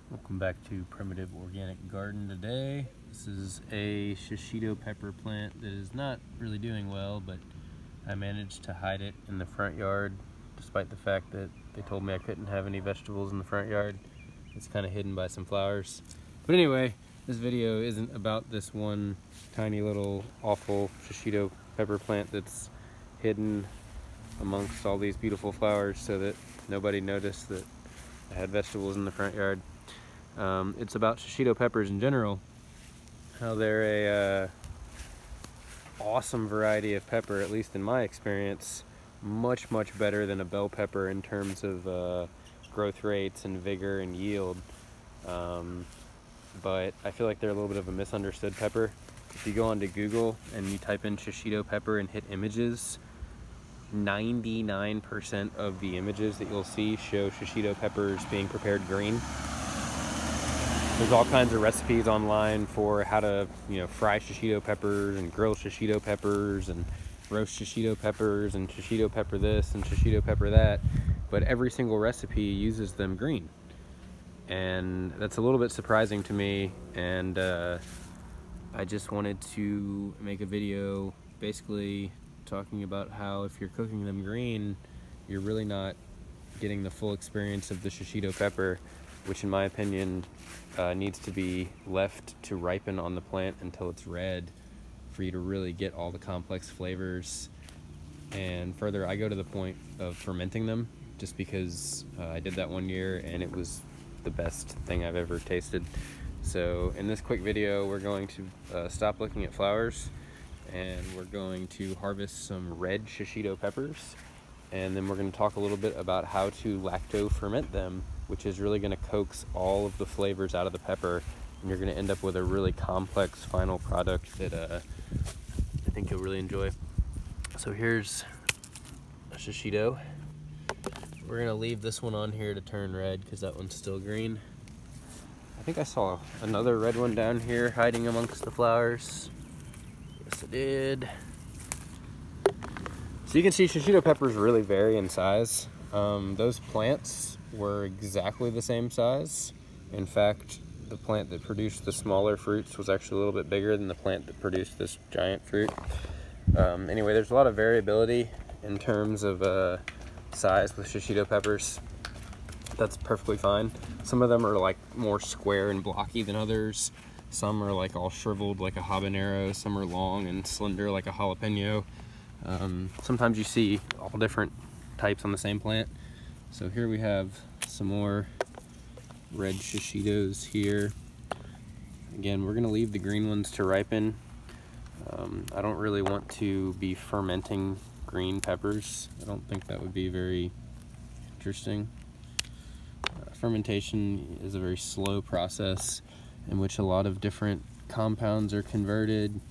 Welcome back to Primitive Organic Garden today. This is a Shishito pepper plant that is not really doing well, but I managed to hide it in the front yard despite the fact that they told me I couldn't have any vegetables in the front yard. It's kind of hidden by some flowers. But anyway, this video isn't about this one tiny little awful Shishito pepper plant that's hidden amongst all these beautiful flowers so that nobody noticed that I had vegetables in the front yard. It's about Shishito peppers in general, how they're a awesome variety of pepper, at least in my experience, much better than a bell pepper in terms of growth rates and vigor and yield. But I feel like they're a little bit of a misunderstood pepper. If you go onto Google and you type in Shishito pepper and hit images, 99% of the images that you'll see show Shishito peppers being prepared green. There's all kinds of recipes online for how to, fry Shishito peppers and grill Shishito peppers and roast Shishito peppers and Shishito pepper this and Shishito pepper that, but every single recipe uses them green. And that's a little bit surprising to me, and I just wanted to make a video basically talking about how if you're cooking them green, you're really not getting the full experience of the Shishito pepper, which in my opinion needs to be left to ripen on the plant until it's red for you to really get all the complex flavors. And further, I go to the point of fermenting them just because I did that one year and it was the best thing I've ever tasted. So in this quick video, we're going to stop looking at flowers and we're going to harvest some red Shishito peppers, and then we're going to talk a little bit about how to lacto ferment them, which is really going to coax all of the flavors out of the pepper, and you're going to end up with a really complex final product that I think you'll really enjoy. So here's a Shishito. We're going to leave this one on here to turn red because that one's still green. I think I saw another red one down here hiding amongst the flowers. Yes, I did. So you can see Shishito peppers really vary in size. Those plants were exactly the same size. In fact, the plant that produced the smaller fruits was actually a little bit bigger than the plant that produced this giant fruit. Anyway, there's a lot of variability in terms of size with Shishito peppers. That's perfectly fine. Some of them are like more square and blocky than others. Some are like all shriveled like a habanero. Some are long and slender like a jalapeno. Sometimes you see all different types on the same plant. So here we have some more red Shishitos here. Again, we're gonna leave the green ones to ripen. I don't really want to be fermenting green peppers. I don't think that would be very interesting. Fermentation is a very slow process in which a lot of different compounds are converted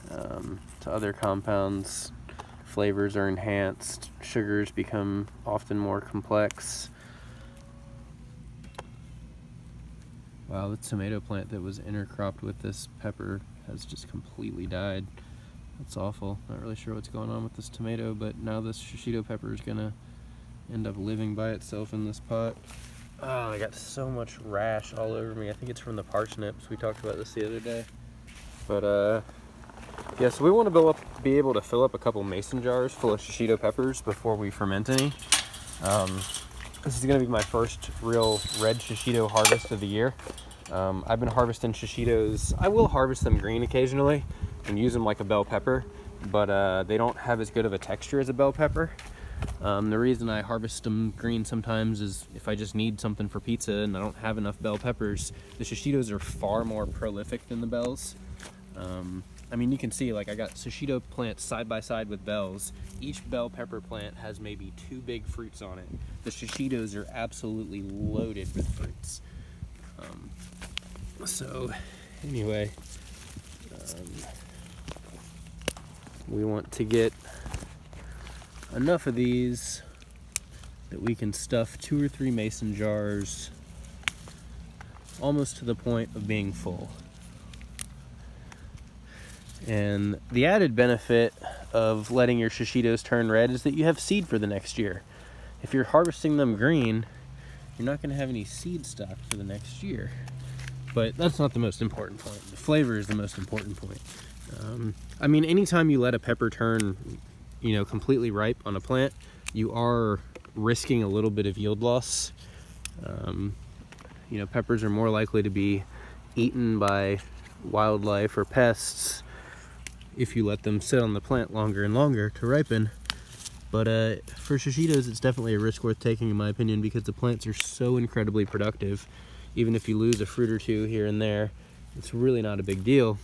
to other compounds. Flavors are enhanced, sugars become often more complex. Wow, the tomato plant that was intercropped with this pepper has just completely died. That's awful. Not really sure what's going on with this tomato, but now this Shishito pepper is gonna end up living by itself in this pot. Oh, I got so much rash all over me. I think it's from the parsnips. We talked about this the other day. But yeah, so we want to be able to fill up a couple mason jars full of Shishito peppers before we ferment any. This is going to be my first real red Shishito harvest of the year. I've been harvesting Shishitos. I will harvest them green occasionally and use them like a bell pepper, but they don't have as good of a texture as a bell pepper. The reason I harvest them green sometimes is if I just need something for pizza and I don't have enough bell peppers. The Shishitos are far more prolific than the bells. I mean, you can see, like, I got Shishito plants side by side with bells. Each bell pepper plant has maybe 2 big fruits on it. The Shishitos are absolutely loaded with fruits. So anyway, we want to get enough of these that we can stuff 2 or 3 mason jars almost to the point of being full. And the added benefit of letting your Shishitos turn red is that you have seed for the next year. If you're harvesting them green, you're not going to have any seed stock for the next year. But that's not the most important point. The flavor is the most important point. I mean, anytime you let a pepper turn, you know, completely ripe on a plant, you are risking a little bit of yield loss. You know, peppers are more likely to be eaten by wildlife or pests if you let them sit on the plant longer and longer to ripen. But for Shishitos, it's definitely a risk worth taking, in my opinion, because the plants are so incredibly productive. Even if you lose a fruit or two here and there, it's really not a big deal.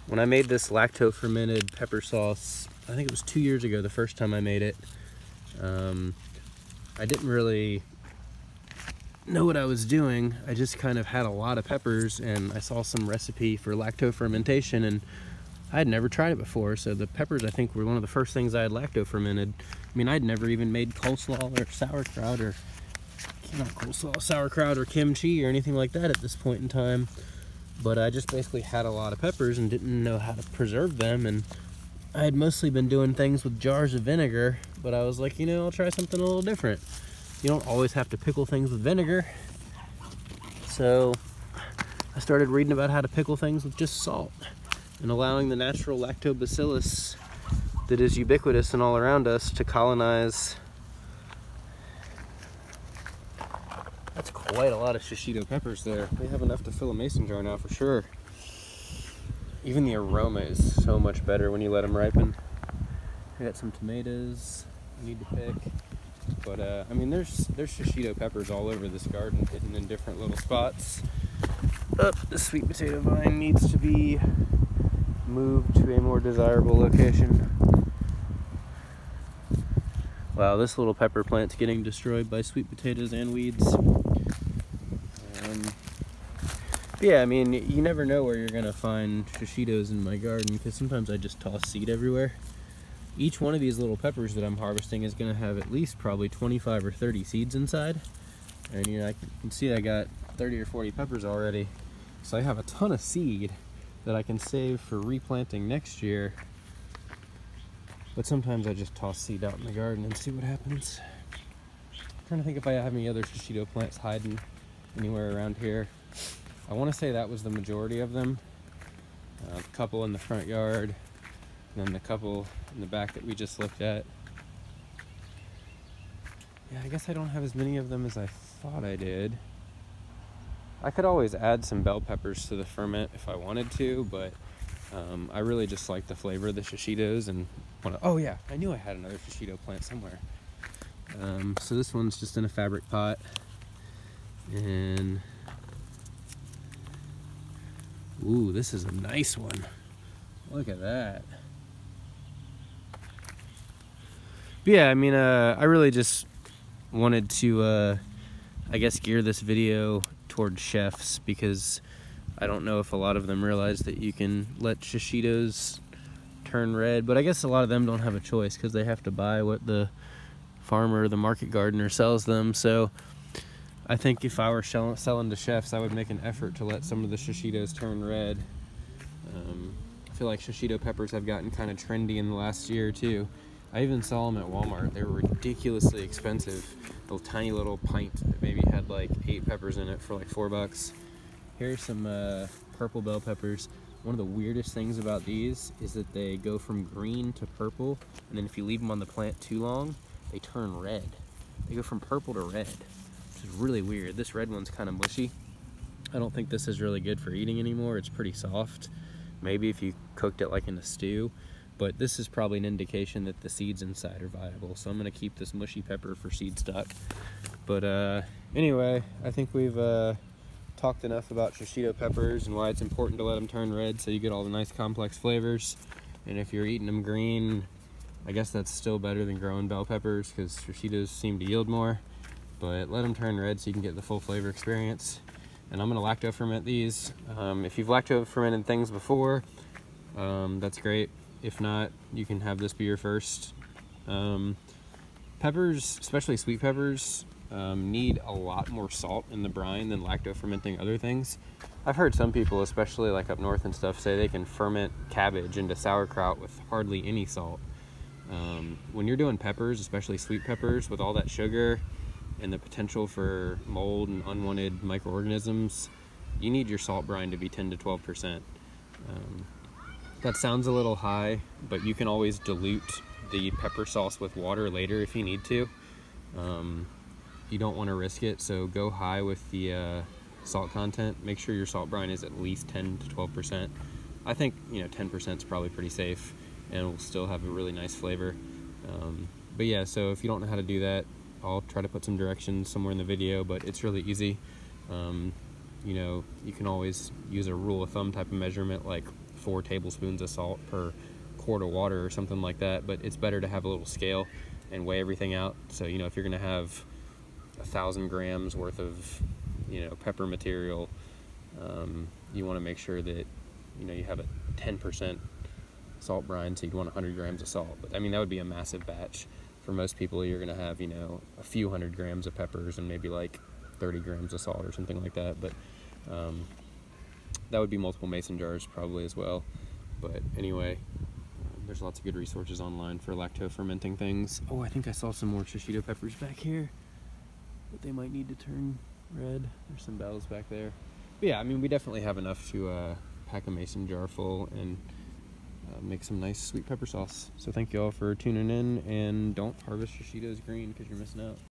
When I made this lacto-fermented pepper sauce, I think it was 2 years ago, the first time I made it, I didn't really know what I was doing. I just kind of had a lot of peppers, and I saw some recipe for lacto fermentation, and I had never tried it before. So the peppers, I think, were one of the first things I had lacto fermented. I mean, I'd never even made coleslaw or sauerkraut, or not coleslaw, sauerkraut or kimchi or anything like that at this point in time. But I just basically had a lot of peppers and didn't know how to preserve them, and I had mostly been doing things with jars of vinegar, but I was like, you know, I'll try something a little different. You don't always have to pickle things with vinegar. So I started reading about how to pickle things with just salt and allowing the natural lactobacillus that is ubiquitous and all around us to colonize. That's quite a lot of Shishito peppers there. We have enough to fill a mason jar now for sure. Even the aroma is so much better when you let them ripen. I got some tomatoes I need to pick. But I mean, there's Shishito peppers all over this garden, hidden in different little spots. The sweet potato vine needs to be moved to a more desirable location. Wow, this little pepper plant's getting destroyed by sweet potatoes and weeds. Yeah, I mean, you never know where you're gonna find Shishitos in my garden, because sometimes I just toss seed everywhere. Each one of these little peppers that I'm harvesting is gonna have at least probably 25 or 30 seeds inside. And you know, I can see I got 30 or 40 peppers already. So I have a ton of seed that I can save for replanting next year. But sometimes I just toss seed out in the garden and see what happens. I'm trying to think if I have any other Shishito plants hiding anywhere around here. I want to say that was the majority of them. A couple in the front yard, and then the couple in the back that we just looked at. Yeah, I guess I don't have as many of them as I thought I did. I could always add some bell peppers to the ferment if I wanted to, but I really just like the flavor of the Shishitos and oh yeah, I knew I had another Shishito plant somewhere. So this one's just in a fabric pot, and ooh, this is a nice one. Look at that. But yeah, I mean, I really just wanted to, I guess, gear this video towards chefs, because I don't know if a lot of them realize that you can let Shishitos turn red, but I guess a lot of them don't have a choice because they have to buy what the farmer or the market gardener sells them. So I think if I were selling to chefs, I would make an effort to let some of the Shishitos turn red. I feel like Shishito peppers have gotten kind of trendy in the last year or two. I even saw them at Walmart. They were ridiculously expensive. The tiny little pint that maybe had like 8 peppers in it for like $4. Here's some purple bell peppers. One of the weirdest things about these is that they go from green to purple, and then if you leave them on the plant too long, they turn red. They go from purple to red, which is really weird. This red one's kind of mushy. I don't think this is really good for eating anymore. It's pretty soft. Maybe if you cooked it like in a stew, but this is probably an indication that the seeds inside are viable. So I'm gonna keep this mushy pepper for seed stock. But anyway, I think we've talked enough about Shishito peppers and why it's important to let them turn red so you get all the nice complex flavors. And if you're eating them green, I guess that's still better than growing bell peppers, because Shishitos seem to yield more. But let them turn red so you can get the full flavor experience. And I'm gonna lacto ferment these. If you've lacto fermented things before, that's great. If not, you can have this be your first. Peppers, especially sweet peppers, need a lot more salt in the brine than lacto fermenting other things. I've heard some people, especially like up north and stuff, say they can ferment cabbage into sauerkraut with hardly any salt. When you're doing peppers, especially sweet peppers, with all that sugar and the potential for mold and unwanted microorganisms, you need your salt brine to be 10 to 12%. That sounds a little high, but you can always dilute the pepper sauce with water later if you need to. You don't want to risk it, so go high with the salt content. Make sure your salt brine is at least 10 to 12%. I think 10% is probably pretty safe, and will still have a really nice flavor. But yeah, so if you don't know how to do that, I'll try to put some directions somewhere in the video, but it's really easy. You can always use a rule of thumb type of measurement, like 4 tablespoons of salt per quart of water or something like that, but it's better to have a little scale and weigh everything out. So if you're gonna have 1,000 grams worth of pepper material, you want to make sure that you have a 10% salt brine, so you'd want 100 grams of salt. But I mean, that would be a massive batch. For most people, you're gonna have a few hundred grams of peppers and maybe like 30 grams of salt or something like that. But that would be multiple mason jars probably as well. But anyway, there's lots of good resources online for lacto-fermenting things. Oh, I think I saw some more shishito peppers back here, but they might need to turn red. There's some bells back there. But yeah, I mean, we definitely have enough to pack a mason jar full and make some nice sweet pepper sauce. So thank you all for tuning in, and don't harvest shishitos green because you're missing out.